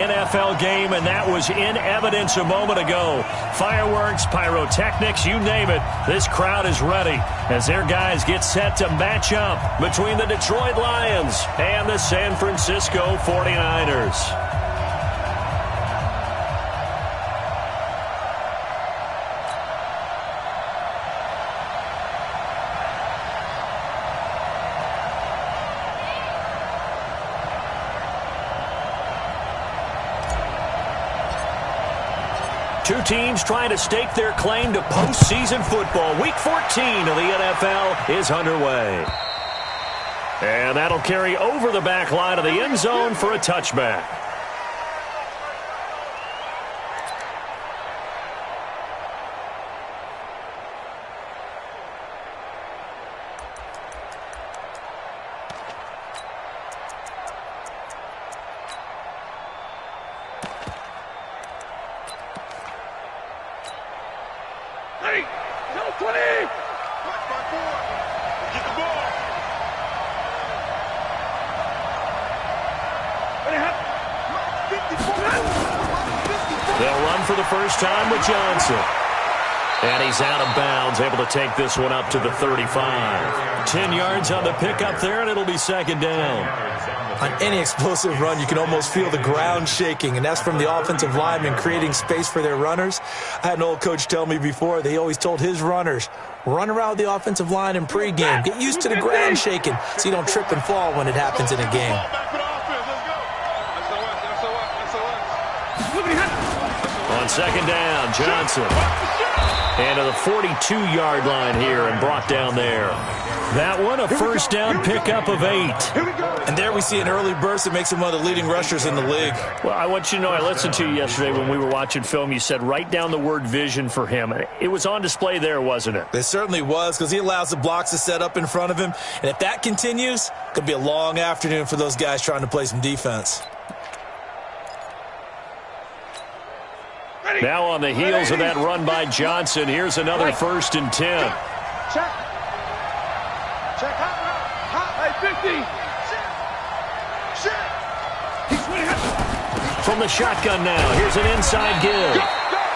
NFL game, and that was in evidence a moment ago. Fireworks, pyrotechnics, you name it. This crowd is ready as their guys get set to match up between the Detroit Lions and the San Francisco 49ers. Two teams trying to stake their claim to postseason football. Week 14 of the NFL is underway. And that'll carry over the back line of the end zone for a touchback. They'll run for the first time with Johnson. And he's out of bounds, able to take this one up to the 35. 10 yards on the pickup there, and it'll be second down. On any explosive run, you can almost feel the ground shaking, and that's from the offensive linemen creating space for their runners. I had an old coach tell me before, they always told his runners, run around the offensive line in pregame. Get used to the ground shaking so you don't trip and fall when it happens in a game. On second down, Johnson. And to the 42-yard line here and brought down there. That one, a first down pickup of 8. And there we see an early burst that makes him one of the leading rushers in the league. Well, I want you to know, I listened to you yesterday when we were watching film. You said write down the word vision for him. It was on display there, wasn't it? It certainly was, because he allows the blocks to set up in front of him. And if that continues, it could be a long afternoon for those guys trying to play some defense. Now on the heels of that run by Johnson, here's another 1st and 10. Check. Hot. 50. From the shotgun now, here's an inside give.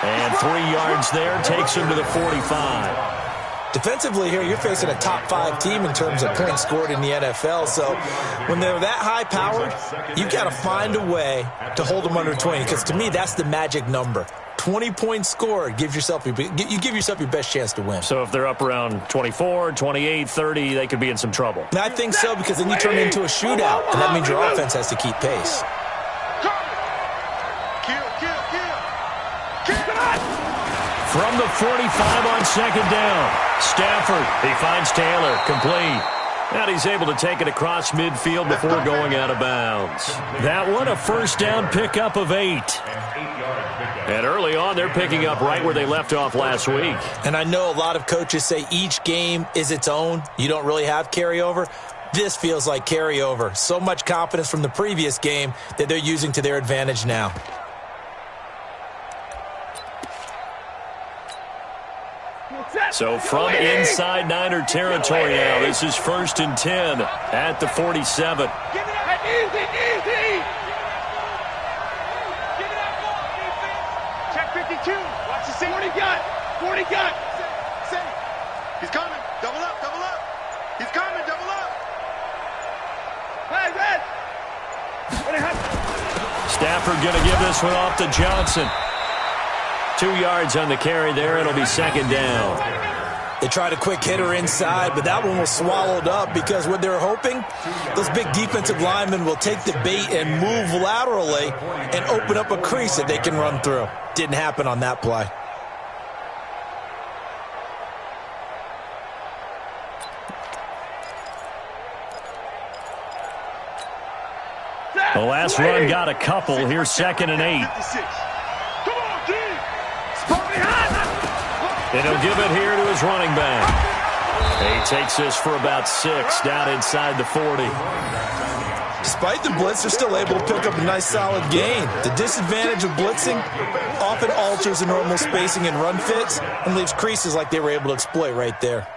And 3 yards there, takes him to the 45. Defensively here, you're facing a top-5 team in terms of points scored in the NFL. So when they're that high-powered, you got to find a way to hold them under 20. Because to me, that's the magic number. 20 points scored, you give yourself your best chance to win. So if they're up around 24, 28, 30, they could be in some trouble. And I think so, because then you turn it into a shootout, and that means your offense has to keep pace. From the 45 on second down, Stafford, he finds Taylor, complete. And he's able to take it across midfield before going out of bounds. That one, a first down pickup of 8. And early on, they're picking up right where they left off last week. And I know a lot of coaches say each game is its own. You don't really have carryover. This feels like carryover. So much confidence from the previous game that they're using to their advantage now. So from inside Niner territory now, this is 1st and 10 at the 47. Give me that easy. Give me that ball, defense. Check 52. Watch the same. 40 got. He's coming. Double up. He's coming. Double up. Hey, red. Stafford going to give this one off to Johnson. 2 yards on the carry there. It'll be second down. They tried a quick hitter inside, but that one was swallowed up because what they're hoping, those big defensive linemen will take the bait and move laterally and open up a crease that they can run through. Didn't happen on that play. The last run got a couple. Here's 2nd and 8. And he'll give it here to his running back. He takes this for about 6 down inside the 40. Despite the blitz, they're still able to pick up a nice solid gain. The disadvantage of blitzing often alters the normal spacing and run fits and leaves creases like they were able to exploit right there.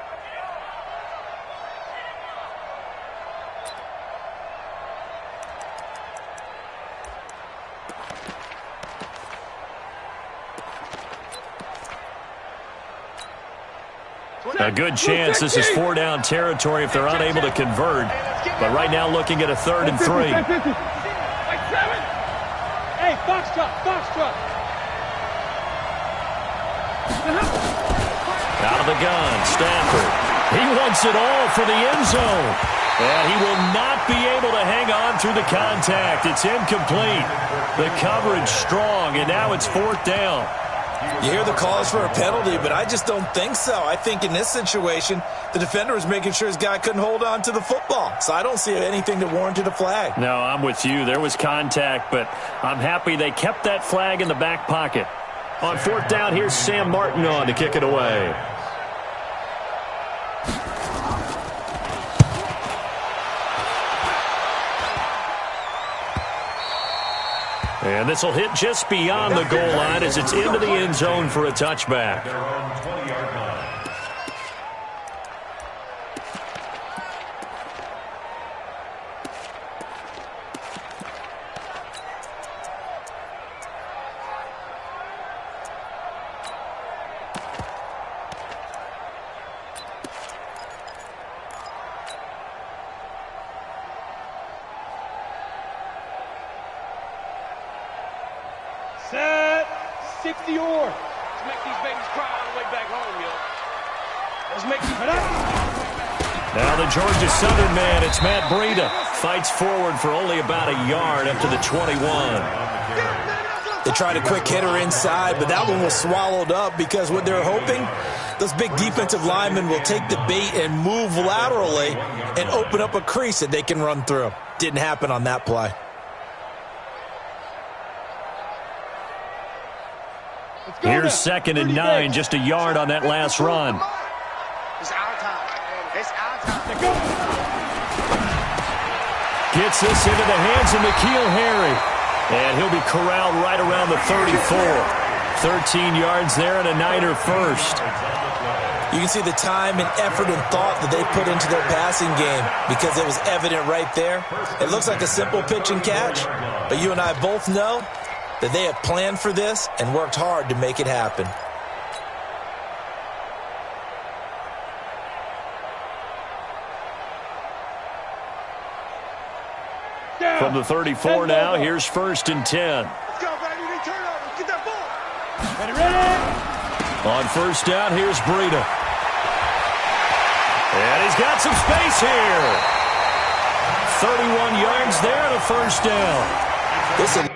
A good chance this is 4-down territory if they're unable to convert. But right now looking at a 3rd and 3. Hey, Foxtrot, Foxtrot. Out of the gun, Stafford. He wants it all for the end zone. And he will not be able to hang on through the contact. It's incomplete. The coverage strong, and now it's 4th down. You hear the calls for a penalty, but I just don't think so. I think in this situation, the defender was making sure his guy couldn't hold on to the football. So I don't see anything that warranted a flag. No, I'm with you. There was contact, but I'm happy they kept that flag in the back pocket. On 4th down, here's Sam Martin on to kick it away. And this will hit just beyond the goal line as it's into the end zone for a touchback. Set. 60 or. Let's make these babies cry on the way back home, yo. Let's make these. Now the Georgia Southern man, it's Matt Breida. Fights forward for only about a yard up to the 21. They tried a quick hitter inside, but that one was swallowed up because what they're hoping, those big defensive linemen will take the bait and move laterally and open up a crease that they can run through. Didn't happen on that play. Here's 2nd and 9, just a yard on that last run. It's our time. It's our time. Gets this into the hands of N'Keal Harry. And he'll be corralled right around the 34. 13 yards there and a Niner first. You can see the time and effort and thought that they put into their passing game because it was evident right there. It looks like a simple pitch and catch, but you and I both know that they have planned for this and worked hard to make it happen. From the 34 now, here's 1st and 10. Let's go, baby. We turn over. Get that ball. Ready? On 1st down, here's Breida. And he's got some space here. 31 yards there and a 1st down. Listen.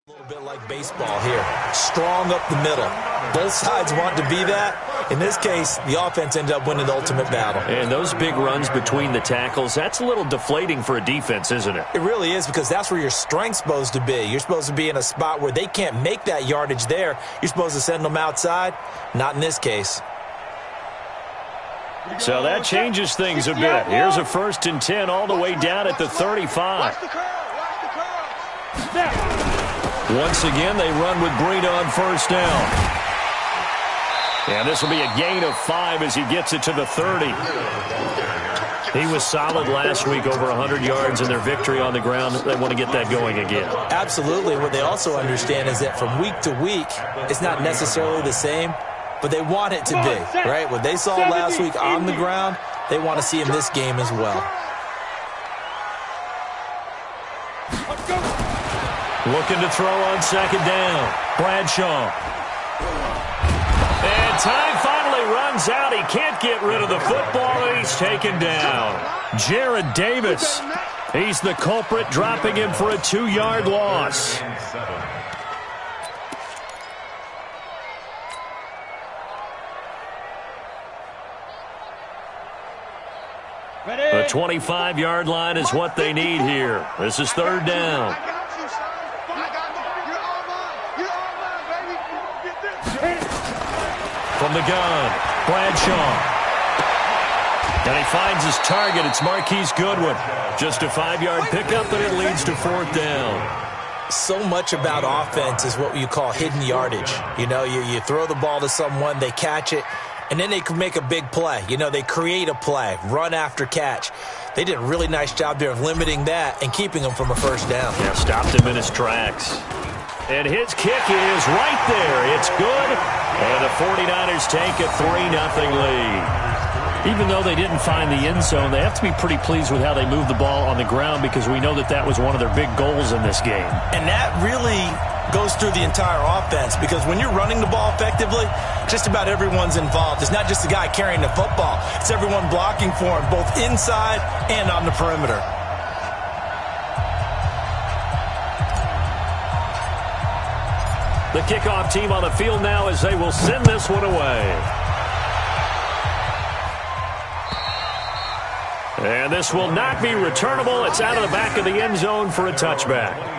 A little bit like baseball here. Strong up the middle. Both sides want to be that. In this case, the offense ended up winning the ultimate battle. And those big runs between the tackles, that's a little deflating for a defense, isn't it? It really is because that's where your strength's supposed to be. You're supposed to be in a spot where they can't make that yardage there. You're supposed to send them outside. Not in this case. So that changes things a bit. Here's a 1st and 10 all the way down at the 35. Watch the curl. Watch the curl. Snap. Once again, they run with Breida on 1st down. And this will be a gain of 5 as he gets it to the 30. He was solid last week, over 100 yards in their victory on the ground. They want to get that going again. Absolutely. What they also understand is that from week to week, it's not necessarily the same, but they want it to be, right? What they saw last week on the ground, they want to see in this game as well. Let's go. Looking to throw on 2nd down. Bradshaw. And time finally runs out. He can't get rid of the football, and he's taken down. Jarrad Davis. He's the culprit, dropping him for a 2-yard loss. The 25-yard line is what they need here. This is 3rd down. from the gun. Bradshaw. And he finds his target. It's Marquise Goodwin. Just a 5-yard pickup, and it leads to 4th down. So much about offense is what you call hidden yardage. You know, you throw the ball to someone, they catch it, and then they can make a big play. You know, they create a play, run after catch. They did a really nice job there of limiting that and keeping him from a first down. Yeah, stopped him in his tracks. And his kick is right there. It's good. And the 49ers take a 3-0 lead. Even though they didn't find the end zone, they have to be pretty pleased with how they moved the ball on the ground because we know that was one of their big goals in this game. And that really goes through the entire offense because when you're running the ball effectively, just about everyone's involved. It's not just the guy carrying the football. It's everyone blocking for him, both inside and on the perimeter. The kickoff team on the field now as they will send this one away. And this will not be returnable. It's out of the back of the end zone for a touchback.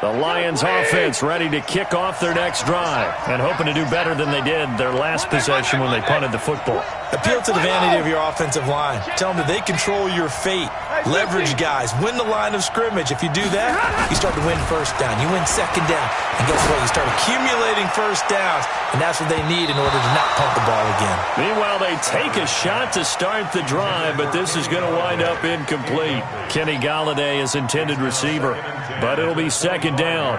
The Lions offense ready to kick off their next drive and hoping to do better than they did their last possession when they punted the football. Appeal to the vanity of your offensive line. Tell them that they control your fate. Leverage guys. Win the line of scrimmage. If you do that, you start to win first down. You win second down. And guess what? You start accumulating first downs, and that's what they need in order to not punt the ball again. Meanwhile, they take a shot to start the drive, but this is going to wind up incomplete. Kenny Golladay is intended receiver, but it'll be second down.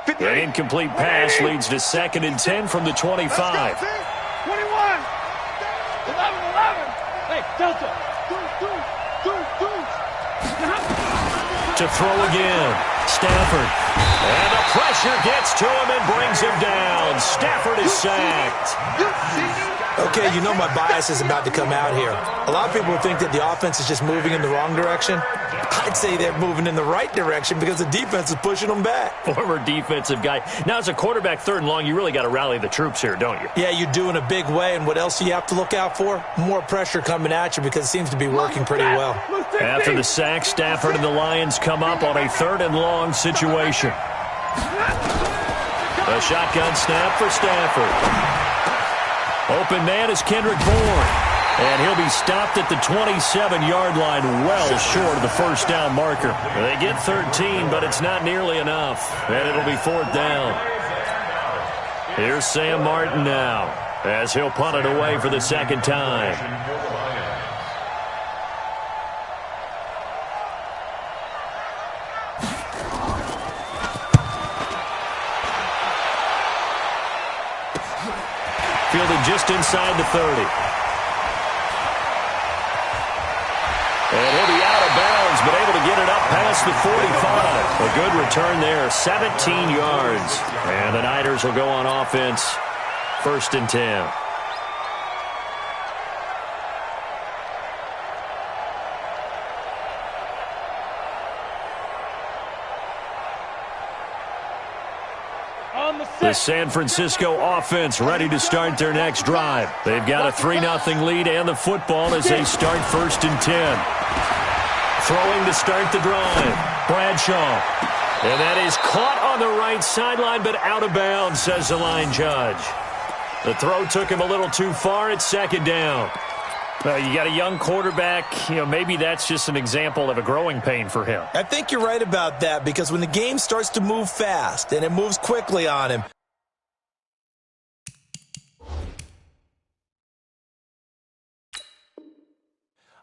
The incomplete pass leads to 2nd and 10 from the 25. 21. 11. Hey, Delta. To throw again. Stafford. And the pressure gets to him and brings him down. Stafford is sacked. Okay, you know my bias is about to come out here. A lot of people think that the offense is just moving in the wrong direction. I'd say they're moving in the right direction because the defense is pushing them back. Former defensive guy. Now, as a quarterback 3rd and long, you really got to rally the troops here, don't you? Yeah, you do in a big way. And what else do you have to look out for? More pressure coming at you because it seems to be working pretty well. After the sack, Stafford and the Lions come up on a 3rd and long situation. A shotgun snap for Stafford. Open man is Kendrick Bourne. And he'll be stopped at the 27-yard line, well short of the first down marker. They get 13, but it's not nearly enough. And it'll be 4th down. Here's Sam Martin now, as he'll punt it away for the 2nd time. Fielded just inside the 30. And he'll be out of bounds, but able to get it up past the 45. A good return there, 17 yards. And the Niners will go on offense, 1st and 10. The San Francisco offense ready to start their next drive. They've got a 3-0 lead and the football as they start 1st and 10. Throwing to start the drive. Bradshaw. And that is caught on the right sideline, but out of bounds, says the line judge. The throw took him a little too far. It's 2nd down. You got a young quarterback. Maybe that's just an example of a growing pain for him. I think you're right about that because when the game starts to move fast and it moves quickly on him,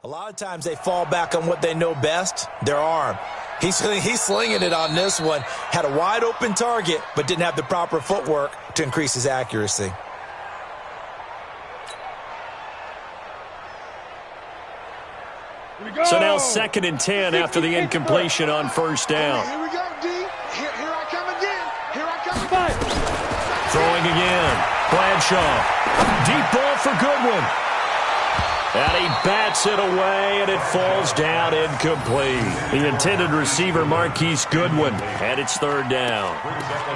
a lot of times they fall back on what they know best, their arm. He's slinging it on this one. Had a wide open target, but didn't have the proper footwork to increase his accuracy. So now 2nd and 10 after the incompletion on 1st down. Here we go, D. Here I come again. Here I come again. Throwing again. Bradshaw. Deep ball for Goodwin. And he bats it away, and it falls down incomplete. The intended receiver, Marquise Goodwin, and it's third down.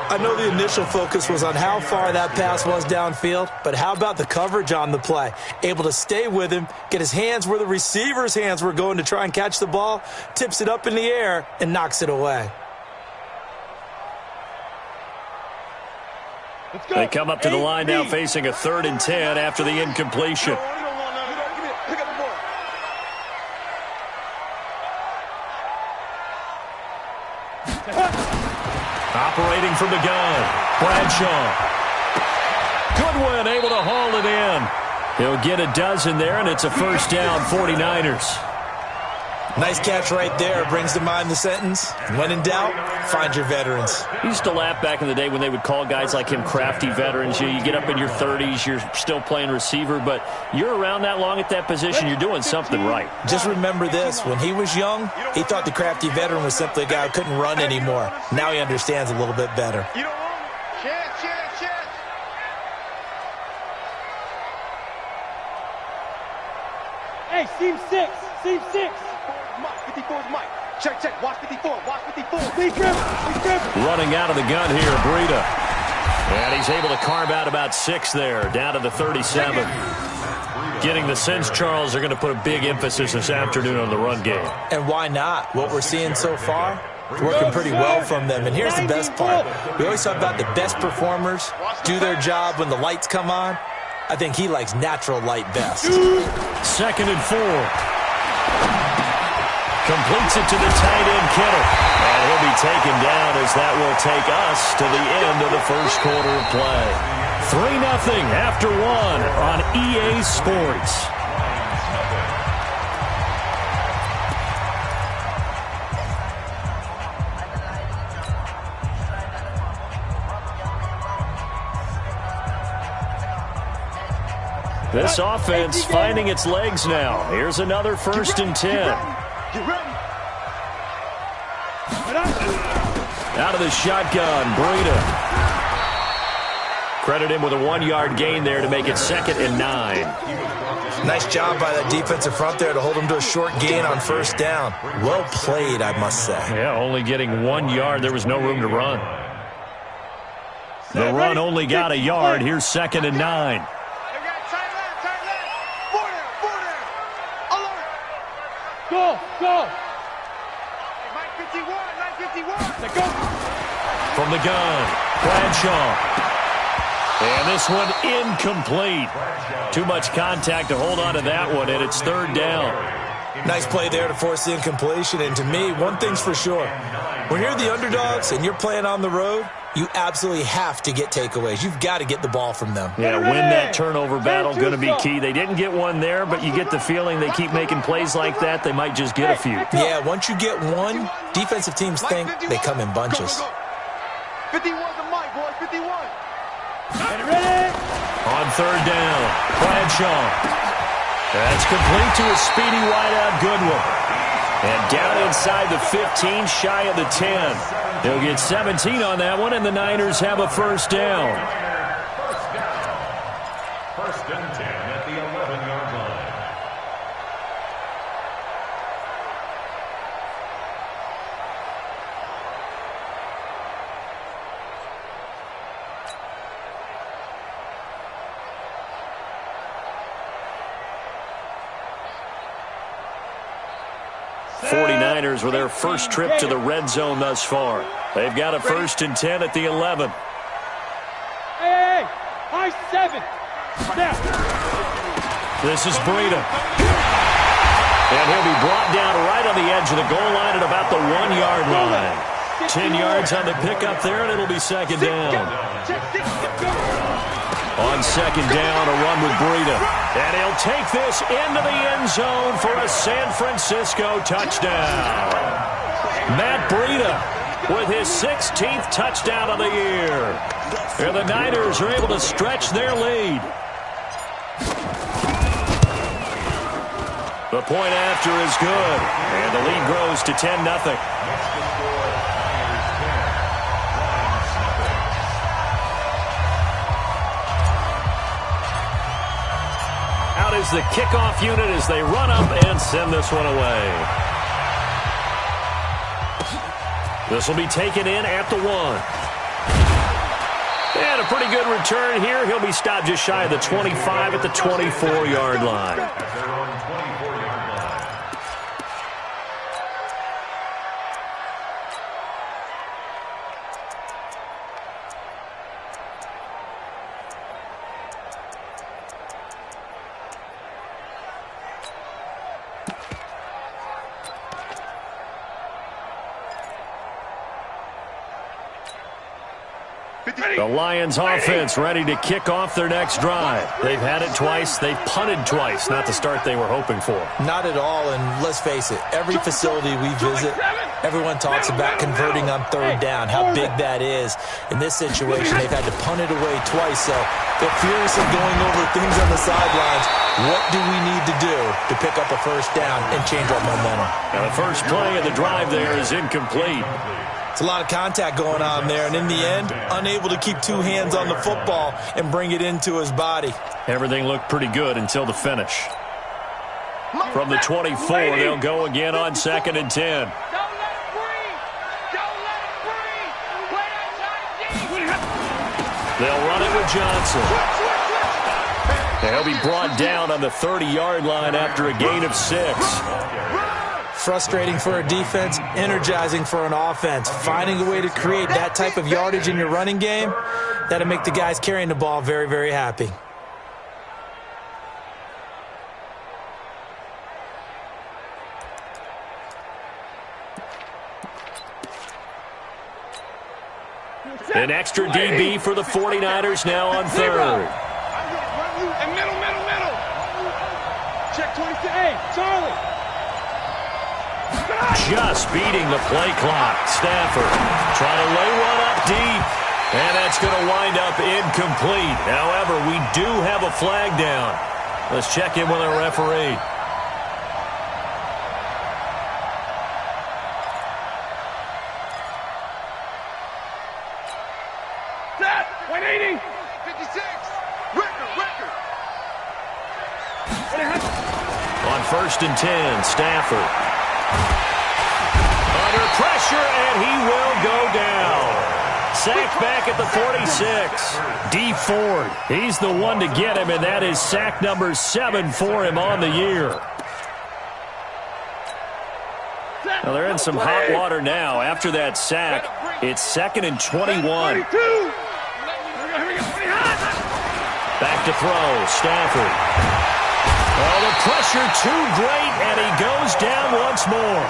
I know the initial focus was on how far that pass was downfield, but how about the coverage on the play? Able to stay with him, get his hands where the receiver's hands were going to try and catch the ball, tips it up in the air, and knocks it away. They come up to the line now facing a 3rd and 10 after the incompletion. Operating from the gun, Bradshaw. Goodwin able to haul it in. He'll get a dozen there, and it's a first down, 49ers. Nice catch right there. Brings to mind the sentence, when in doubt, find your veterans. He used to laugh back in the day when they would call guys like him crafty veterans. You get up in your 30s, you're still playing receiver, but you're around that long at that position, you're doing something right. Just remember this. When he was young, he thought the crafty veteran was simply a guy who couldn't run anymore. Now he understands a little bit better. Hey, seam 6. Seam 6. 54 is Mike. Check, check. Watch 54. Watch 54. Running out of the gun here, Breida. And he's able to carve out about 6 there, down to the 37. Getting the sense, Charles, they're going to put a big emphasis this afternoon on the run game. And why not? What we're seeing so far, it's working pretty well from them. And here's the best part. We always talk about the best performers do their job when the lights come on. I think he likes natural light best. 2nd and 4. Completes it to the tight end, Kittle. And he'll be taken down as that will take us to the end of the first quarter of play. 3-0 after 1 on EA Sports. This offense finding its legs now. Here's another 1st and 10. Out of the shotgun, Breida. Credit him with a 1-yard gain there to make it 2nd and 9. Nice job by that defensive front there to hold him to a short gain on 1st down. Well played, I must say. Yeah, only getting 1 yard. There was no room to run. The run only got a yard. Here's 2nd and 9. Go! From the gun, Bradshaw. And this one incomplete. Too much contact to hold on to that one, and it's 3rd down. Nice play there to force the incompletion. And to me, one thing's for sure. When you're the underdogs and you're playing on the road, you absolutely have to get takeaways. You've got to get the ball from them. Yeah, win that turnover battle, going to be key. They didn't get one there, but you get the feeling they keep making plays like that, they might just get a few. Yeah, once you get one, defensive teams think they come in bunches. 51 to Mike, boys. 51. On 3rd down, Bradshaw. That's complete to a speedy wideout Goodwin. And down inside the 15, shy of the 10. They'll get 17 on that one, and the Niners have a 1st down. 1st and 10 at the 11-yard line. '49ers with their first trip to the red zone thus far. They've got a 1st and 10 at the 11. Hey, high 7. Snap. This is Breida. And he'll be brought down right on the edge of the goal line at about the 1-yard line. 10 yards on the pickup there, and it'll be 2nd down. On 2nd down, a run with Breida. And he'll take this into the end zone for a San Francisco touchdown. Matt Breida with his 16th touchdown of the year. And the Niners are able to stretch their lead. The point after is good. And the lead grows to 10-0. is the kickoff unit as they run up and send this one away. This will be taken in at the 1. And a pretty good return here. He'll be stopped just shy of the 25 at the 24-yard line. At their own 24-yard line. The Lions offense ready to kick off their next drive. They've had it twice. They've punted twice. Not the start they were hoping for. Not at all, and let's face it, every facility we visit, everyone talks about converting on third down, how big that is. In this situation, they've had to punt it away twice, so they're furiously going over things on the sidelines. What do we need to do to pick up a first down and change our momentum? Now the first play of the drive there is incomplete. It's a lot of contact going on there, and in the end, unable to keep two hands on the football and bring it into his body. Everything looked pretty good until the finish. From the 24, they'll go again on 2nd and 10. Don't let it breathe. Don't let it breathe. Play outside. They'll run it with Johnson. They'll be brought down on the 30-yard line after a gain of 6. Frustrating for a defense, energizing for an offense. Finding a way to create that type of yardage in your running game, that'll make the guys carrying the ball very, very happy. An extra DB for the 49ers now on 3rd. And middle. Check 28. Charlie. Just beating the play clock. Stafford trying to lay one up deep. And that's going to wind up incomplete. However, we do have a flag down. Let's check in with our referee. Set. 180. 56. Record. On 1st and 10, Stafford. Under pressure, and he will go down. Sacked back at the 46. D. Ford, he's the one to get him, and that is sack number 7 for him on the year. Well, they're in some hot water now. After that sack, it's 2nd and 21. Back to throw, Stafford. Oh, the pressure too great, and he goes down once more.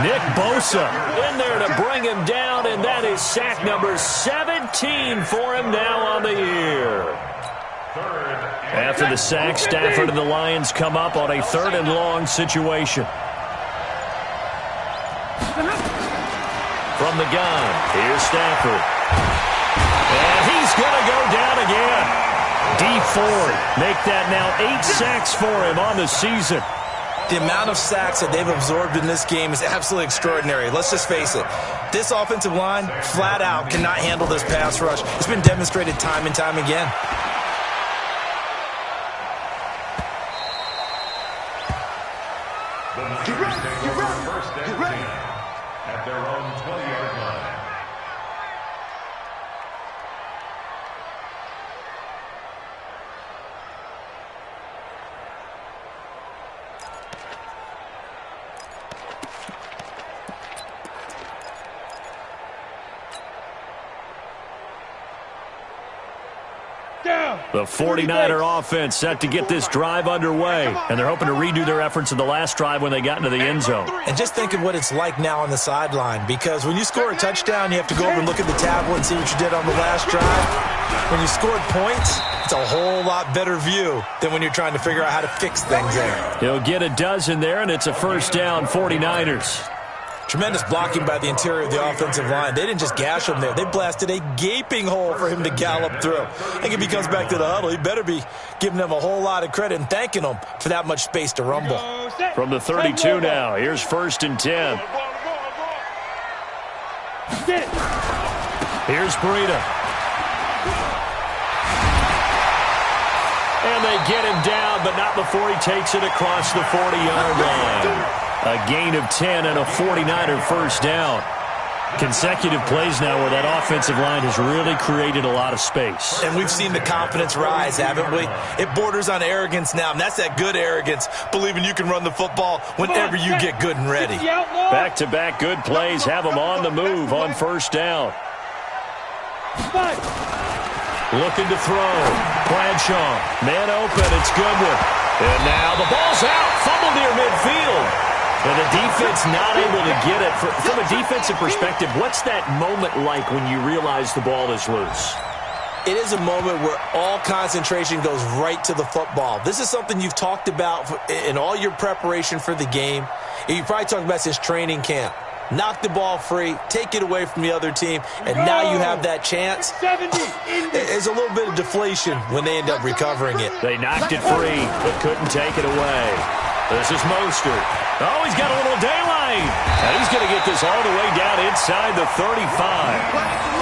Nick Bosa in there to bring him down, and that is sack number 17 for him now on the year. After the sack, Stafford and the Lions come up on a 3rd and long situation. From the gun, here's Stafford. And he's going to go down again. D. Ford make that now 8 sacks for him on the season. The amount of sacks that they've absorbed in this game is absolutely extraordinary. Let's just face it. This offensive line, flat out, cannot handle this pass rush. It's been demonstrated time and time again. First and 10 at their own 20-yard line. The 49er offense set to get this drive underway, and they're hoping to redo their efforts in the last drive when they got into the end zone. And just think of what it's like now on the sideline, because when you score a touchdown, you have to go over and look at the tablet and see what you did on the last drive. When you scored points, it's a whole lot better view than when you're trying to figure out how to fix things there. He'll get a dozen there, and it's a first down, 49ers. Tremendous blocking by the interior of the offensive line. They didn't just gash him there. They blasted a gaping hole for him to gallop through. I think if he comes back to the huddle, he better be giving them a whole lot of credit and thanking them for that much space to rumble. From the 32 now, here's 1st and 10. Here's Breida. And they get him down, but not before he takes it across the 40-yard line. A gain of 10 and a 49er first down. Consecutive plays now where that offensive line has really created a lot of space. And we've seen the confidence rise, haven't we? It borders on arrogance now, and that's that good arrogance, believing you can run the football whenever you get good and ready. Back-to-back good plays have them on the move on first down. Looking to throw. Bradshaw, man open, it's Goodwin. And now the ball's out, fumble near midfield. And the defense not able to get it. From a defensive perspective, what's that moment like when you realize the ball is loose? It is a moment where all concentration goes right to the football. This is something you've talked about in all your preparation for the game. You probably talked about since training camp. Knock the ball free, take it away from the other team, and now you have that chance. There's a little bit of deflation when they end up recovering it. They knocked it free, but couldn't take it away. This is Mostert. Oh, he's got a little daylight. And he's going to get this all the way down inside the 35.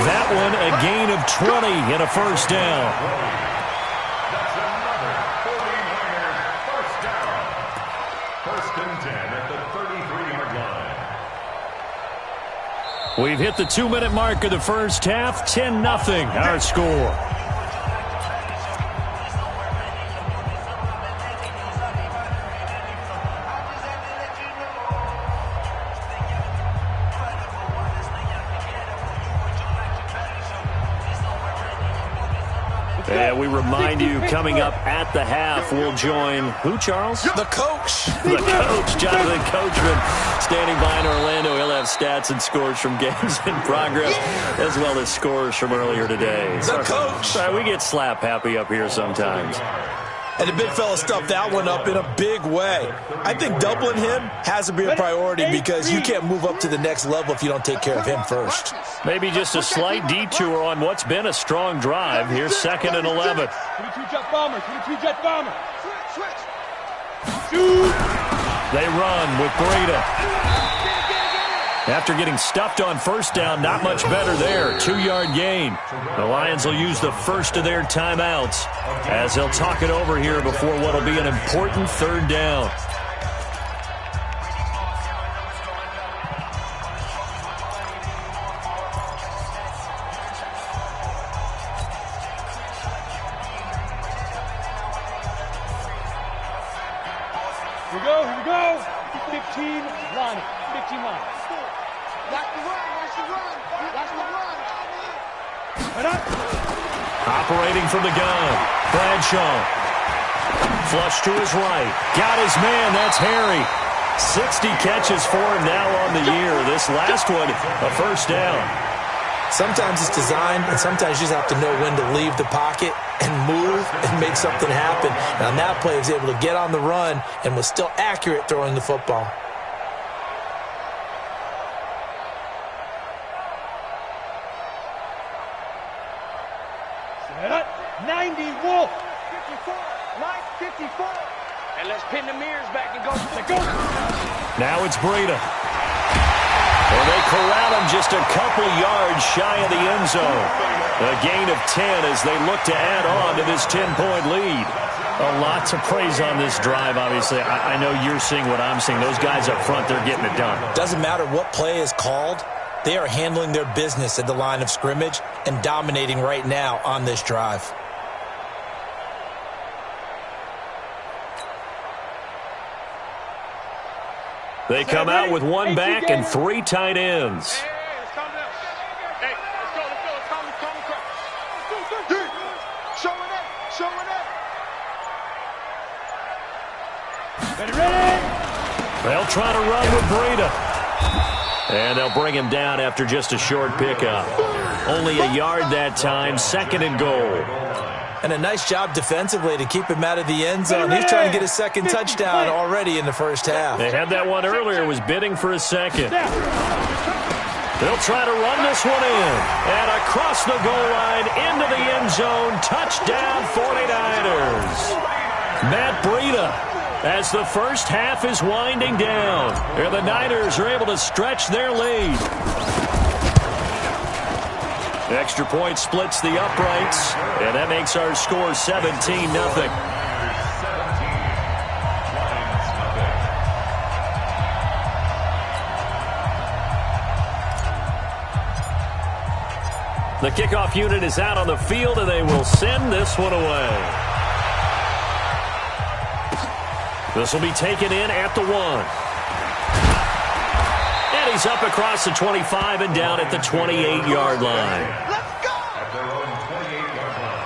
That one a gain of 20 and a first down. That's another 49ers first down. First and 10 at the 33-yard line. We've hit the 2-minute mark of the first half. 10-0 our score. And we remind you, coming up at the half, we'll join who, Charles? The coach. The coach, Jonathan Coachman, standing by in Orlando. He'll have stats and scores from games in progress, as well as scores from earlier today. The coach. Sorry, we get slap happy up here sometimes. And the big fella stuffed that one up in a big way. I think doubling him has to be a priority because you can't move up to the next level if you don't take care of him first. Maybe just a slight detour on what's been a strong drive. Here's 2nd and 11. 22 jet bomber, 22 jet bomber. Switch. They run with Breida. After getting stuffed on first down, not much better there. 2-yard gain. The Lions will use the first of their timeouts as they'll talk it over here before what will be an important third down. Here we go. 15 line. 15 line. Watch the run. Operating from the gun. Bradshaw. Flush to his right. Got his man. That's Harry. 60 catches for him now on the year. This last one, a first down. Sometimes it's designed, and sometimes you just have to know when to leave the pocket and move and make something happen. And on that play, he was able to get on the run and was still accurate throwing the football. Set up. 90 Wolf. 54. Mike 54. And let's pin the mirrors back and go. Now it's Breida. And they corral him just a couple yards shy of the end zone. A gain of 10 as they look to add on to this 10-point lead. A lot to praise on this drive, obviously. I know you're seeing what I'm seeing. Those guys up front, they're getting it done. Doesn't matter what play is called. They are handling their business at the line of scrimmage and dominating right now on this drive. They come out with one back and 3 tight ends. Hey, let's calm down. Hey, let's go. Let's calm down. Showing up. Ready. They'll try to run with Breida. And they'll bring him down after just a short pickup. Only a yard that time, 2nd and goal. And a nice job defensively to keep him out of the end zone. He's trying to get his second touchdown already in the first half. They had that one earlier, was bidding for a second. They'll try to run this one in. And across the goal line, into the end zone, touchdown 49ers. Matt Breida, as the first half is winding down. And the Niners are able to stretch their lead. Extra point splits the uprights, and that makes our score 17-0. The kickoff unit is out on the field, and they will send this one away. This will be taken in at the 1. And he's up across the 25 and down at the 28-yard line. Let's go! At their own 28-yard line.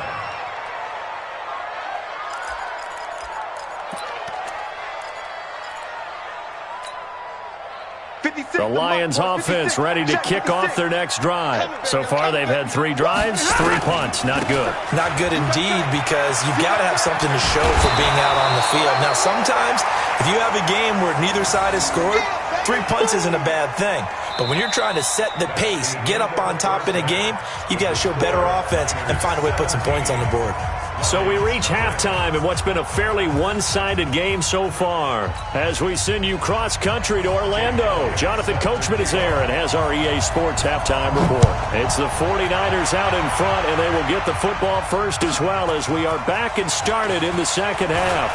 The Lions offense ready to kick off their next drive. So far, they've had 3 drives, 3 punts. Not good. Not good indeed, because you've got to have something to show for being out on the field. Now, sometimes, if you have a game where neither side has scored, 3 punts isn't a bad thing. But when you're trying to set the pace, get up on top in a game, you've got to show better offense and find a way to put some points on the board. So we reach halftime in what's been a fairly one-sided game so far. As we send you cross-country to Orlando, Jonathan Coachman is there and has our EA Sports halftime report. It's the 49ers out in front, and they will get the football first as well, as we are back and started in the second half.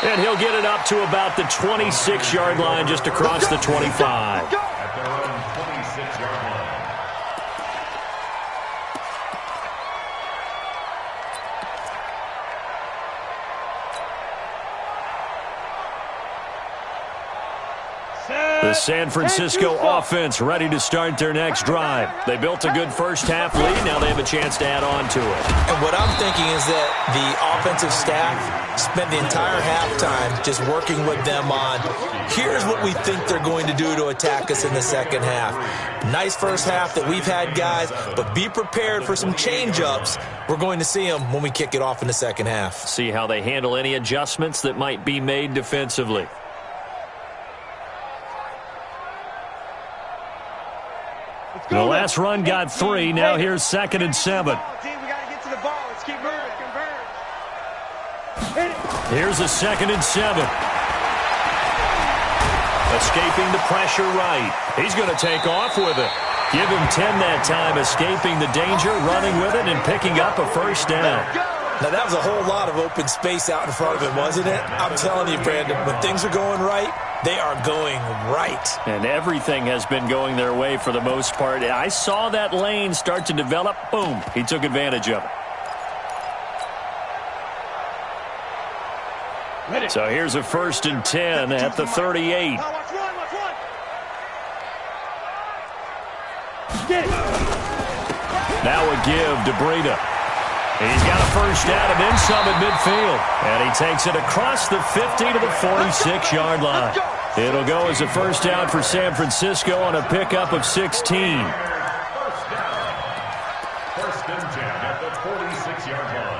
And he'll get it up to about the 26-yard line, just across the 25. At their own 26-yard line. The San Francisco offense ready to start their next drive. They built a good first-half lead. Now they have a chance to add on to it. And what I'm thinking is that the offensive staff spent the entire halftime just working with them on, here's what we think they're going to do to attack us in the second half. Nice first half that we've had, guys, but be prepared for some change-ups. We're going to see them when we kick it off in the second half. See how they handle any adjustments that might be made defensively. The last run got 3. Now here's 2nd and 7. We got to get to the ball. Let's keep moving. Here's a 2nd and 7. Escaping the pressure right. He's going to take off with it. Give him 10 that time, escaping the danger, running with it, and picking up a first down. Now, that was a whole lot of open space out in front of him, wasn't it? I'm telling you, Brandon, when things are going right, they are going right. And everything has been going their way for the most part. I saw that lane start to develop. Boom. He took advantage of it. So here's a 1st and 10 at the 38. Now a give to Breida. He's got a first down and then some at midfield. And he takes it across the 50 to the 46-yard line. It'll go as a first down for San Francisco on a pickup of 16. First and 10 at the 46-yard line.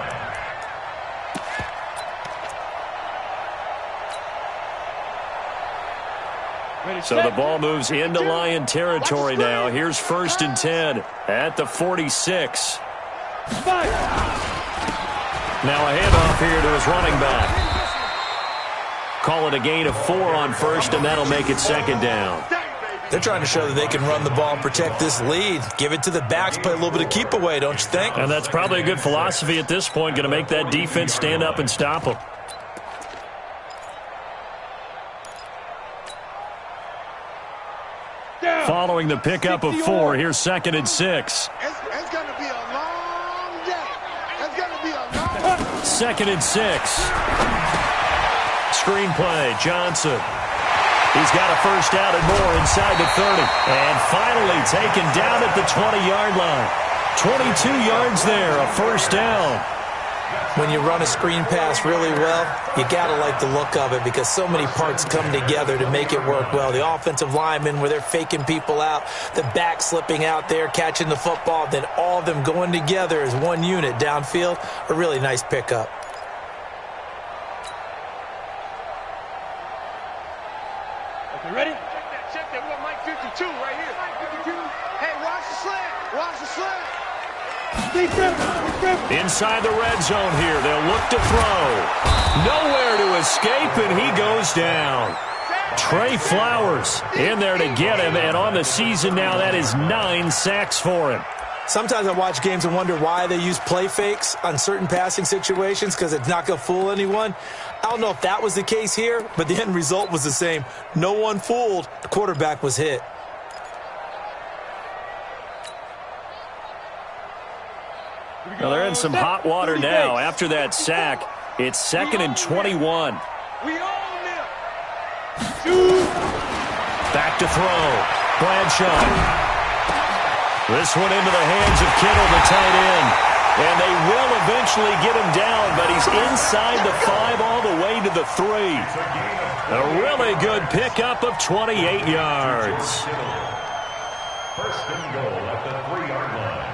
So the ball moves into Lion territory now. Here's 1st and 10 at the 46. Now a handoff here to his running back. Call it a gain of 4 on 1st, and that'll make it 2nd down. They're trying to show that they can run the ball and protect this lead. Give it to the backs, play a little bit of keep away, don't you think? And that's probably a good philosophy at this point, going to make that defense stand up and stop them. Following the pickup of 4, here's 2nd and 6. It's going to be a long day. It's going to be a long day. 2nd and 6. Screenplay, Johnson. He's got a first down and more inside the 30. And finally taken down at the 20-yard line. 22 yards there, a first down. When you run a screen pass really well, you got to like the look of it because so many parts come together to make it work well. The offensive linemen, where they're faking people out, the back slipping out there, catching the football, then all of them going together as one unit downfield, a really nice pickup. Okay, ready? Check that. We got Mike 52 right here. Mike 52. Hey, watch the slant. Watch the slant. Inside the red zone here. They'll look to throw. Nowhere to escape, and he goes down. Trey Flowers in there to get him, and on the season now, that is 9 sacks for him. Sometimes I watch games and wonder why they use play fakes on certain passing situations because it's not going to fool anyone. I don't know if that was the case here, but the end result was the same. No one fooled. The quarterback was hit. Well, they're in some hot water now. After that sack, it's 2nd and 21. We own them. Back to throw. Bradshaw. This one into the hands of Kittle, the tight end. And they will eventually get him down, but he's inside the 5 all the way to the 3. A really good pickup of 28 yards. First and goal at the 3-yard line.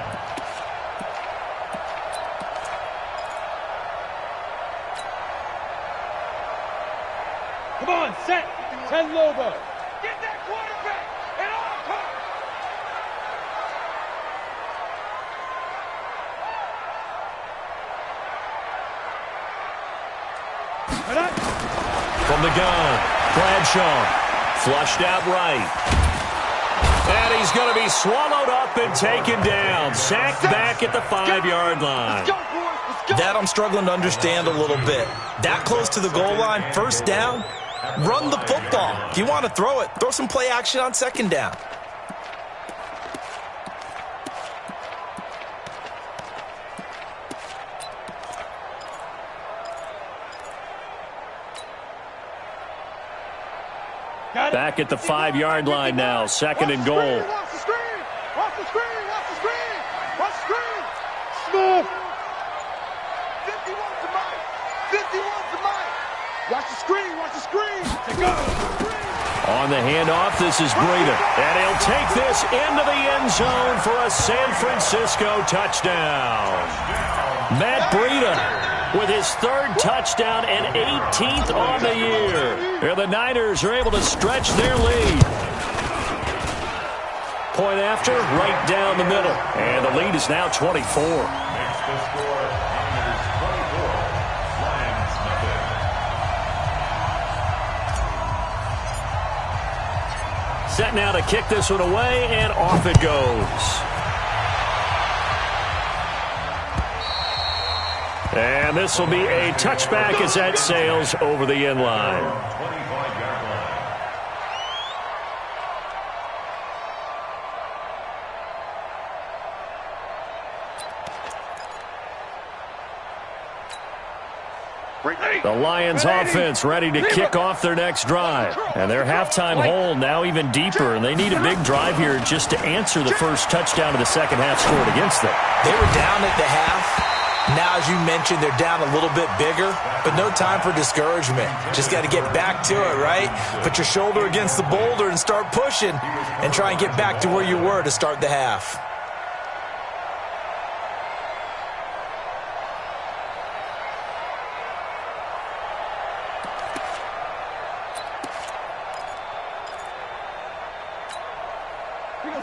Come on, set. Ted Lobo. Get that quarterback and all come. From the gun, Bradshaw, flushed out right. And he's going to be swallowed up and taken down. Sacked back at the 5-yard line. That I'm struggling to understand a little bit. That close to the goal line, first down, run the football. If you want to throw it, throw some play action on second down. Back at the 5-yard line now, 2nd and goal. Watch the screen. Watch the screen. Watch the screen. Watch the screen. Smith. 51 to Mike. 51 to Mike. Watch the screen. Watch the screen. Go. On the handoff, this is Breida. And he'll take this into the end zone for a San Francisco touchdown. Matt Breida with his 3rd touchdown and 18th on the year. And the Niners are able to stretch their lead. Point after, right down the middle. And the lead is now 24. Next to score, Niners 24, Lions nothing. Set now to kick this one away, and off it goes. And this will be a touchback as that sails over the end line. 25-yard line. The Lions offense ready to kick off their next drive. And their halftime hole now even deeper, and they need a big drive here just to answer the first touchdown of the second half scored against them. They were down at the half. Now, as you mentioned, they're down a little bit bigger, but no time for discouragement. Just got to get back to it, right? Put your shoulder against the boulder and start pushing and try and get back to where you were to start the half.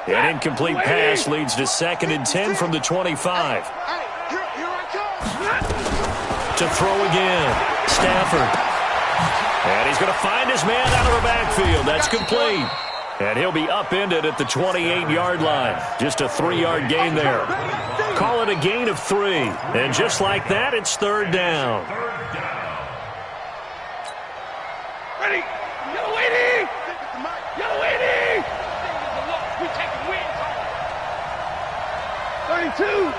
An incomplete pass leads to 2nd and 10 from the 25. To throw again, Stafford. And he's going to find his man out of the backfield. That's complete. And he'll be upended at the 28-yard line. Just a 3-yard gain there. Call it a gain of 3. And just like that, it's 3rd down. Ready. Yellow 80. Yellow 80. We take the win. 32.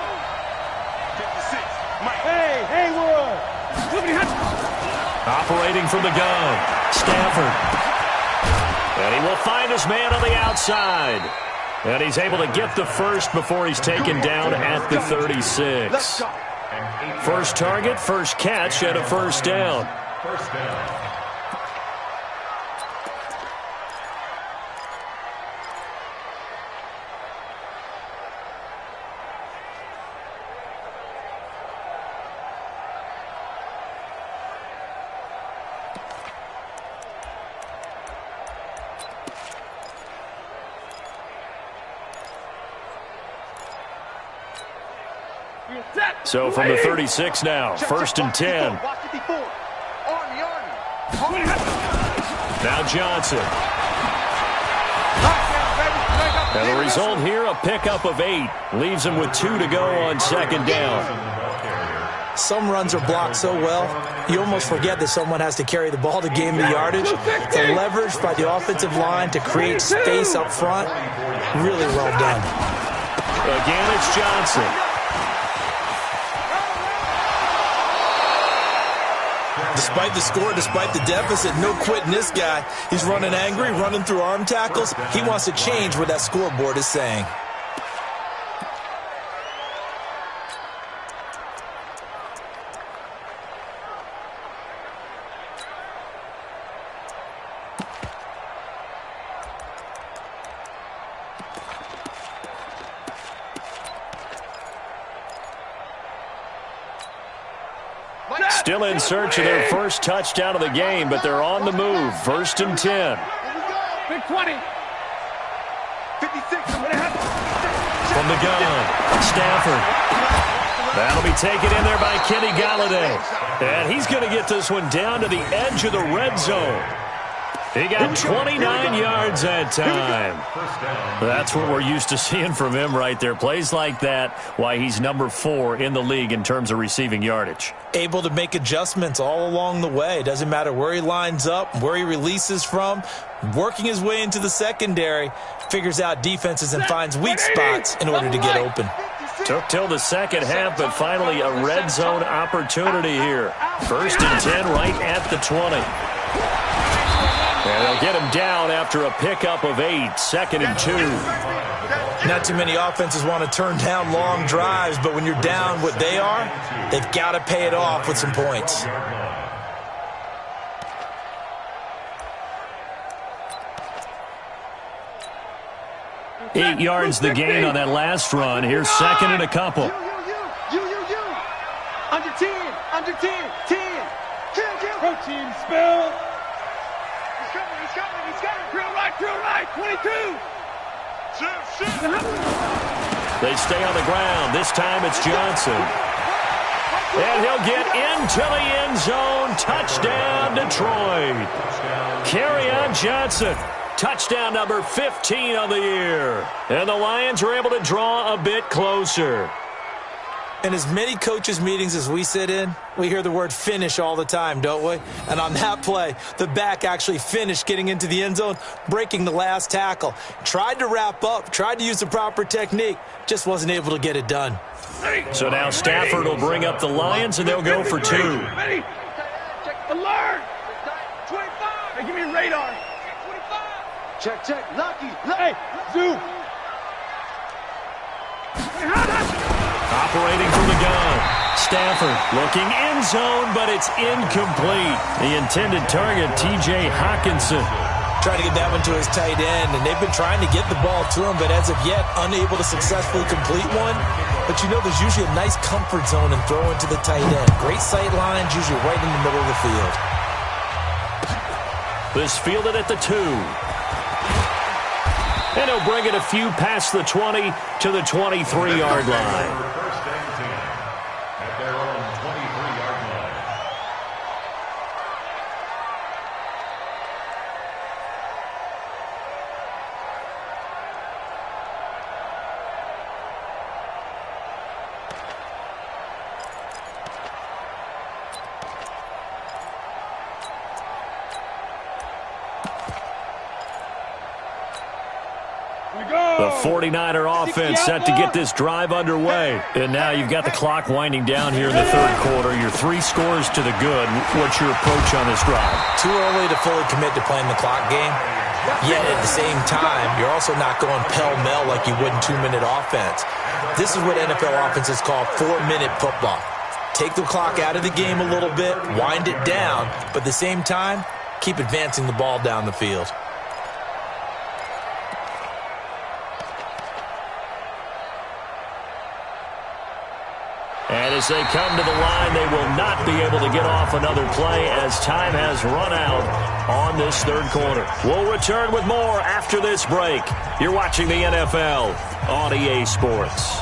56. Mike. Hey, Hayward. Operating from the gun, Stafford. And he will find his man on the outside. And he's able to get the first before he's taken down at the 36. First target, first catch, and a first down. First down. So from the 36 now, 1st and 10. Now Johnson. And the result here, a pickup of 8. Leaves him with 2 to go on second down. Some runs are blocked so well, you almost forget that someone has to carry the ball to gain the yardage. The leverage by the offensive line to create space up front, really well done. Again, it's Johnson. Despite the score, despite the deficit, no quitting this guy. He's running angry, running through arm tackles. He wants to change what that scoreboard is saying. Still in search of their first touchdown of the game, but they're on the move. 1st and 10. Big 20. 56. From the gun, Stafford. That'll be taken in there by Kenny Golladay. And he's going to get this one down to the edge of the red zone. He got 29 yards that time. That's what we're used to seeing from him right there. Plays like that, why he's number 4 in the league in terms of receiving yardage. Able to make adjustments all along the way. Doesn't matter where he lines up, where he releases from. Working his way into the secondary, figures out defenses and finds weak spots in order to get open. Took till the second half, but finally a red zone opportunity here. 1st and 10 right at the 20. And they'll get him down after a pickup of 8. 2nd and 2. Not too many offenses want to turn down long drives, but when you're down what they are, they've got to pay it off with some points. Eight yards the gain on that last run. Here's 2nd and a couple. Under 10. Under 10. 10. Pro team spell. He's coming. Drill right. 22. They stay on the ground. This time it's Johnson. And he'll get into the end zone. Touchdown, Detroit. Kerryon Johnson. Touchdown number 15 on the year. And the Lions are able to draw a bit closer. In as many coaches' meetings as we sit in, we hear the word finish all the time, don't we? And on that play, the back actually finished getting into the end zone, breaking the last tackle. Tried to wrap up, tried to use the proper technique, just wasn't able to get it done. So now Stafford will bring up the Lions, and they'll go for 2. Ready? Alert! 25. Hey, give me radar. 25. Check. Lucky. Hey, zoom. Operating from the gun. Stafford looking end zone, but it's incomplete. The intended target, T.J. Hockenson. Trying to get that one to his tight end, and they've been trying to get the ball to him, but as of yet, unable to successfully complete one. But you know there's usually a nice comfort zone in throwing to the tight end. Great sight lines, usually right in the middle of the field. This fielded at the 2. And he'll bring it a few past the 20 to the 23-yard line. At their own 23-yard line. The 49er offense set to get this drive underway. And now you've got the clock winding down here in the 3rd quarter. Your 3 scores to the good. What's your approach on this drive? Too early to fully commit to playing the clock game. Yet at the same time, you're also not going pell-mell like you would in 2-minute offense. This is what NFL offenses call 4-minute football. Take the clock out of the game a little bit, wind it down, but at the same time, keep advancing the ball down the field. And as they come to the line, they will not be able to get off another play as time has run out on this 3rd quarter. We'll return with more after this break. You're watching the NFL on EA Sports.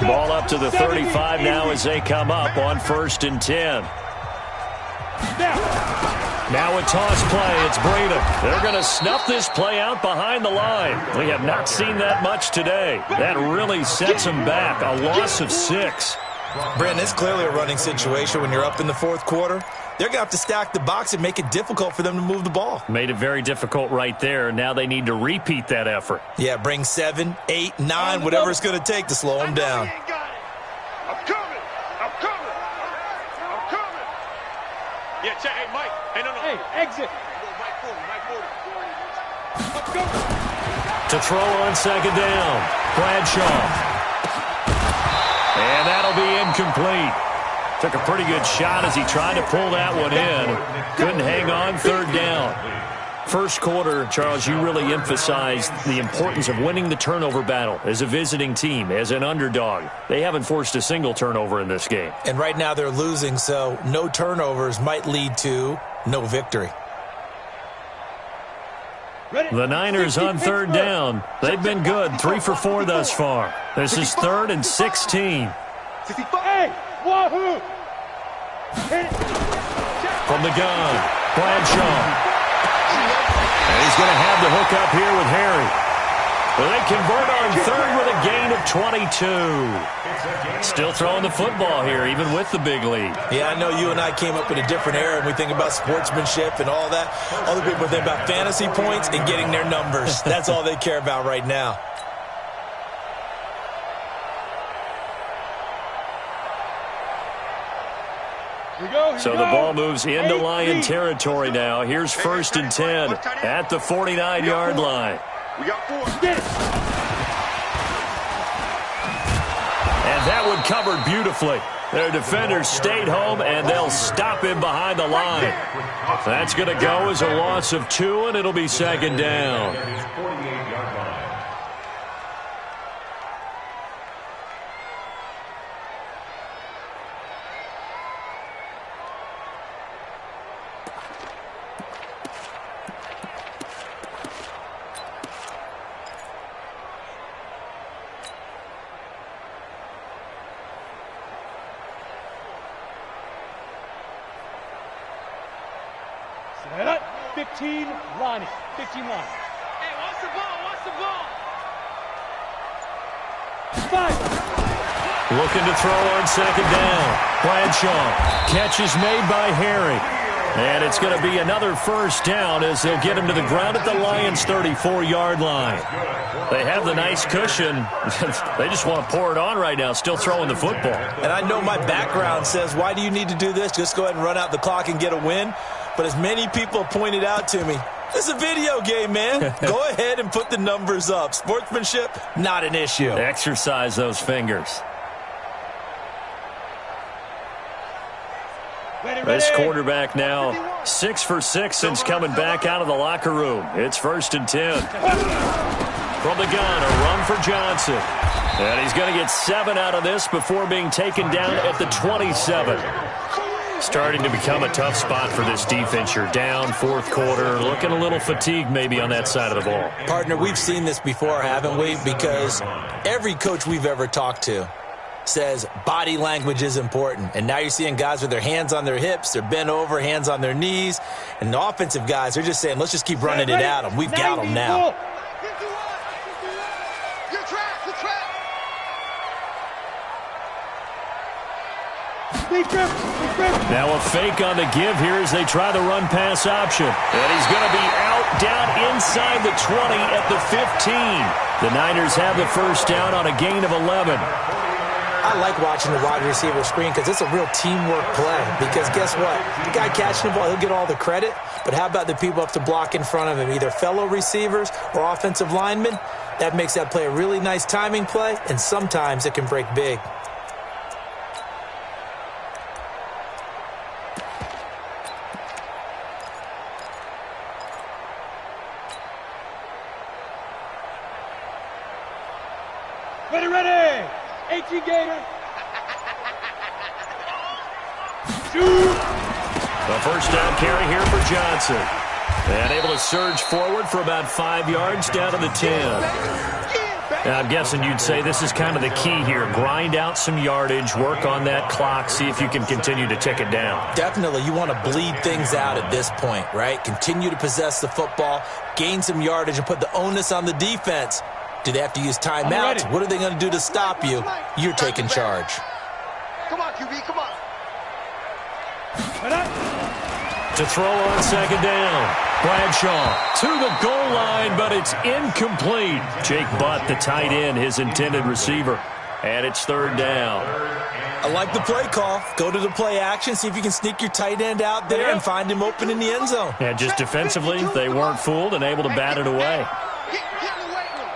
Ball up to the 35 now as they come up on 1st and 10. Now a toss play. It's Breida. They're going to snuff this play out behind the line. We have not seen that much today. That really sets them back. A loss of 6. Brandon, it's clearly a running situation when you're up in the 4th quarter. They're going to have to stack the box and make it difficult for them to move the ball. Made it very difficult right there. Now they need to repeat that effort. Yeah, bring 7, 8, 9, whatever it's going to take to slow them down. I'm coming. I'm coming. I'm coming. Yeah, check. Hey, Mike. Hey, no. Hey, exit. Mike 40. Let's go. To throw on 2nd down. Bradshaw. And that'll be incomplete. Took a pretty good shot as he tried to pull that one in. Couldn't hang on 3rd down. 1st quarter, Charles, you really emphasized the importance of winning the turnover battle as a visiting team, as an underdog. They haven't forced a single turnover in this game. And right now they're losing, so no turnovers might lead to no victory. The Niners on 3rd down. They've been good, 3 for 4 thus far. This is 3rd and 16. Hey, wahoo! From the gun, Bradshaw. And he's going to have the hook up here with Harry. Well, they convert on 3rd with a gain of 22. Still throwing the football here, even with the big lead. Yeah, I know you and I came up in a different era, and we think about sportsmanship and all that. Other people think about fantasy points and getting their numbers. That's all they care about right now. So the ball moves into Lion territory now. Here's 1st and 10 at the 49-yard line. We got 4. And that one covered beautifully. Their defenders stayed home, and they'll stop him behind the line. That's going to go as a loss of 2, and it'll be 2nd down. Set up. 15 line. 15 line. Hey, watch the ball. Watch the ball. 5. Looking to throw on 2nd down. Bradshaw. Catch is made by Harry. And it's going to be another 1st down as they'll get him to the ground at the Lions' 34-yard line. They have the nice cushion. They just want to pour it on right now, still throwing the football. And I know my background says, why do you need to do this? Just go ahead and run out the clock and get a win. But as many people pointed out to me, this is a video game, man. Go ahead and put the numbers up. Sportsmanship, not an issue. Exercise those fingers. This quarterback now 6 for 6 since coming back out of the locker room. It's 1st and 10. From the gun, a run for Johnson. And he's going to get 7 out of this before being taken down at the 27. Starting to become a tough spot for this defense. You're down 4th quarter, looking a little fatigued maybe on that side of the ball. Partner, we've seen this before, haven't we? Because every coach we've ever talked to says body language is important. And now you're seeing guys with their hands on their hips, they're bent over, hands on their knees. And the offensive guys, they're just saying, let's just keep running it at them. We've got them now. Now a fake on the give here as they try the run-pass option. And he's going to be out down inside the 20 at the 15. The Niners have the 1st down on a gain of 11. I like watching the wide receiver screen because it's a real teamwork play. Because guess what? The guy catching the ball, he'll get all the credit. But how about the people up to block in front of him, either fellow receivers or offensive linemen? That makes that play a really nice timing play, and sometimes it can break big. Ready. 18 Gator. The 1st down carry here for Johnson. And able to surge forward for about 5 yards down to the 10. I'm guessing you'd say this is kind of the key here. Grind out some yardage, work on that clock, see if you can continue to tick it down. Definitely. You want to bleed things out at this point, right? Continue to possess the football, gain some yardage, and put the onus on the defense. Do they have to use timeouts? What are they going to do to stop you? You're taking charge. Come on, QB, come on. To throw on second down. Bradshaw to the goal line, but it's incomplete. Jake Butt, the tight end, his intended receiver. And it's third down. I like the play call. Go to the play action, see if you can sneak your tight end out there and find him open in the end zone. And just defensively, they weren't fooled and able to bat it away. Get in the weight room.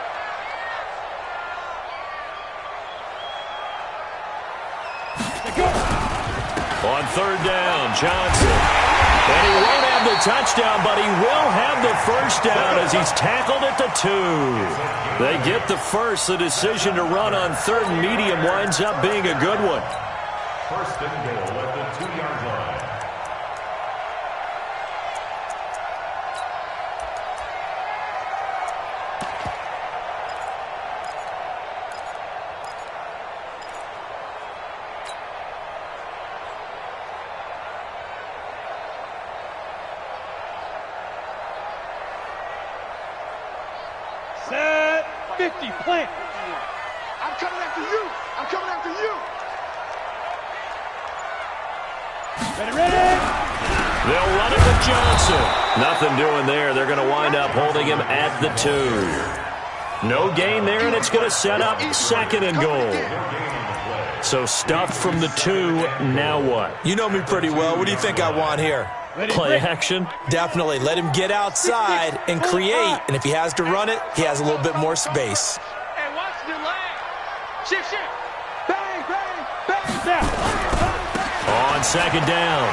On third down, Johnson. And he won't have the touchdown, but he will have the first down as he's tackled at the 2. They get the first. The decision to run on third and medium winds up being a good one. First and goal at the 2-yard line. Set 50, plant. I'm coming after you. I'm coming after you. Ready. They'll run it with Johnson. Nothing doing there. They're going to wind up holding him at the 2. No gain there, and it's going to set up second and goal. So stuffed from the 2. Now what? You know me pretty well. What do you think I want here? Play action. Definitely. Let him get outside and create. And if he has to run it, he has a little bit more space. Hey, watch the leg. Shift. Bang, bang, bang. Down. On second down,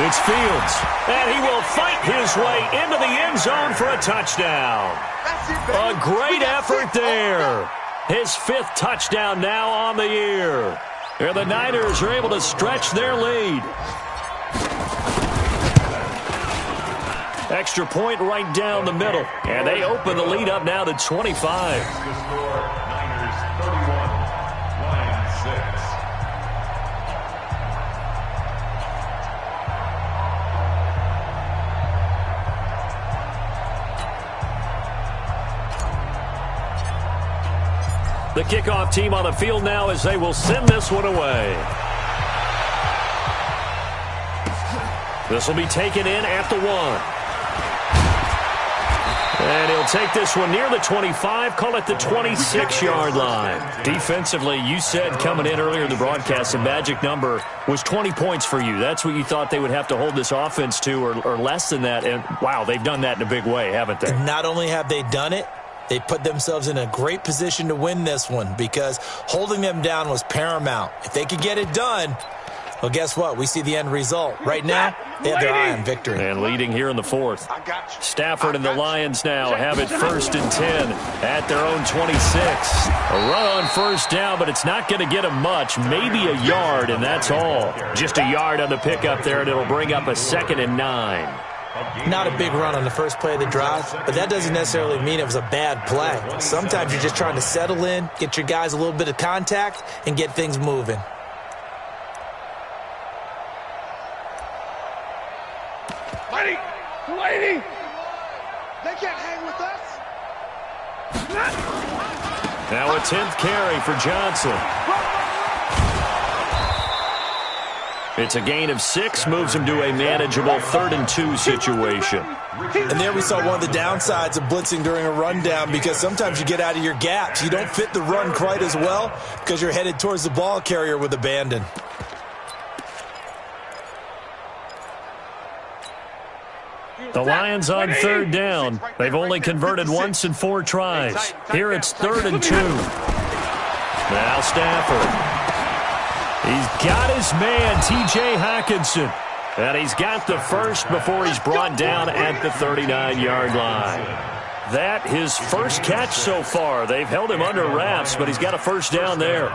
it's Fields. And he will fight his way into the end zone for a touchdown. That's it, baby. A great effort there. His 5th touchdown now on the year. And the Niners are able to stretch their lead. Extra point right down the middle. And they open the lead up now to 25. The score, Niners 31, Lions 6. The kickoff team on the field now as they will send this one away. This will be taken in at the 1. And he'll take this one near the 25, call it the 26-yard line. Defensively, you said coming in earlier in the broadcast, the magic number was 20 points for you. That's what you thought they would have to hold this offense to or less than that. And, wow, they've done that in a big way, haven't they? Not only have they done it, they put themselves in a great position to win this one because holding them down was paramount. If they could get it done, well, guess what? We see the end result. Right now, they have their eye on victory. And leading here in the 4th. I got you. Stafford and the Lions now have it 1st and 10 at their own 26. A run on first down, but it's not going to get them much. Maybe a yard, and that's all. Just a yard on the pickup there, and it'll bring up a 2nd and 9. Not a big run on the first play of the drive, but that doesn't necessarily mean it was a bad play. Sometimes you're just trying to settle in, get your guys a little bit of contact, and get things moving. Lady. They can't hang with us. Now a 10th carry for Johnson. It's a gain of 6, moves him to a manageable 3rd and 2 situation. And there we saw one of the downsides of blitzing during a rundown because sometimes you get out of your gaps. You don't fit the run quite as well because you're headed towards the ball carrier with abandon. The Lions on 3rd down. They've only converted once in 4 tries. Here it's 3rd and 2. Now Stafford. He's got his man, T.J. Hockenson. And he's got the first before he's brought down at the 39-yard line. That his first catch so far. They've held him under wraps, but he's got a first down there.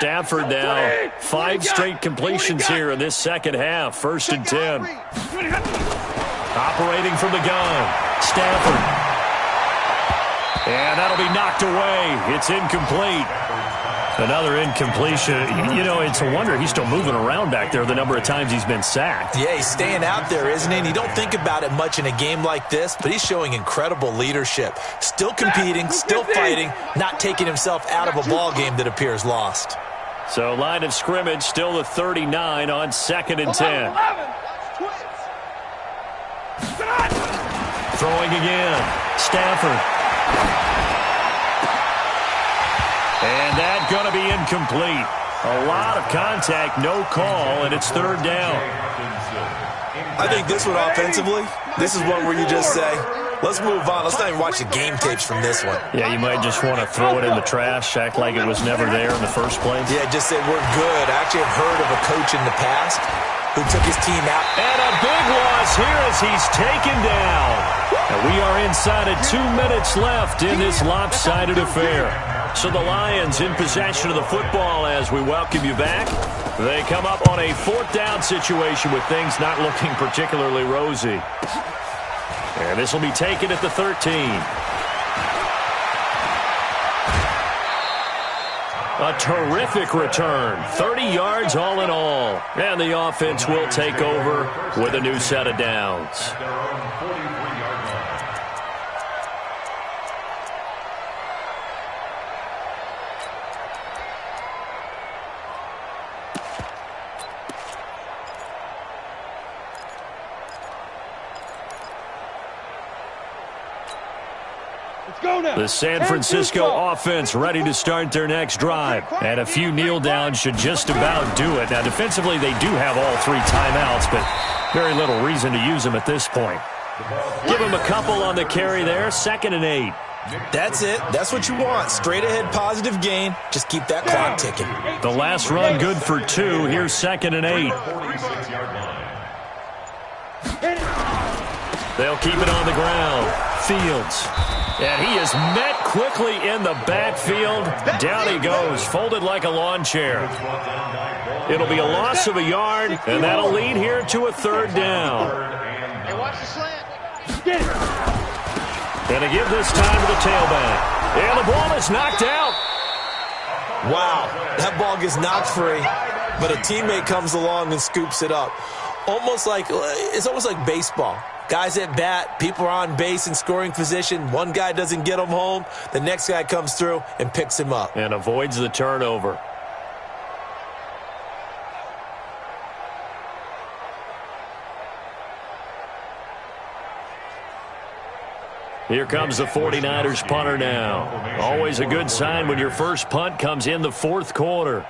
Stafford now 5 straight completions here in this second half. 1st and 10. Operating from the gun. Stafford. And that'll be knocked away. It's incomplete. Another incompletion. You know, it's a wonder he's still moving around back there the number of times he's been sacked. Yeah, he's staying out there, isn't he? And you don't think about it much in a game like this, but he's showing incredible leadership. Still competing, still fighting, not taking himself out of a ball game that appears lost. So line of scrimmage still the 39 on 2nd and 10. Throwing again. Stafford. And that's going to be incomplete. A lot of contact, no call, and it's 3rd down. I think this one offensively, this is one where you just say, let's move on. Let's not even watch the game tapes from this one. Yeah, you might just want to throw it in the trash, act like it was never there in the first place. Yeah, just say we're good. I actually have heard of a coach in the past who took his team out. And a big loss here as he's taken down. And we are inside of 2 minutes left in this lopsided affair. So the Lions in possession of the football as we welcome you back. They come up on a 4th down situation with things not looking particularly rosy. And this will be taken at the 13. A terrific return. 30 yards all in all. And the offense will take over with a new set of downs. The San Francisco offense ready to start their next drive. And a few kneel downs should just about do it. Now, defensively, they do have all 3 timeouts, but very little reason to use them at this point. Give them a couple on the carry there. 2nd and 8. That's it. That's what you want. Straight ahead positive gain. Just keep that clock ticking. The last run good for 2. Here's 2nd and 8. They'll keep it on the ground. Fields. And he is met quickly in the backfield. Down he goes, folded like a lawn chair. It'll be a loss of a yard, and that'll lead here to a 3rd down. Hey, watch the slant. And to give this time to the tailback. And the ball is knocked out. Wow, that ball gets knocked free, but a teammate comes along and scoops it up. It's almost like baseball. Guys at bat, people are on base in scoring position. One guy doesn't get him home. The next guy comes through and picks him up. And avoids the turnover. Here comes the 49ers punter now. Always a good sign when your first punt comes in the 4th quarter.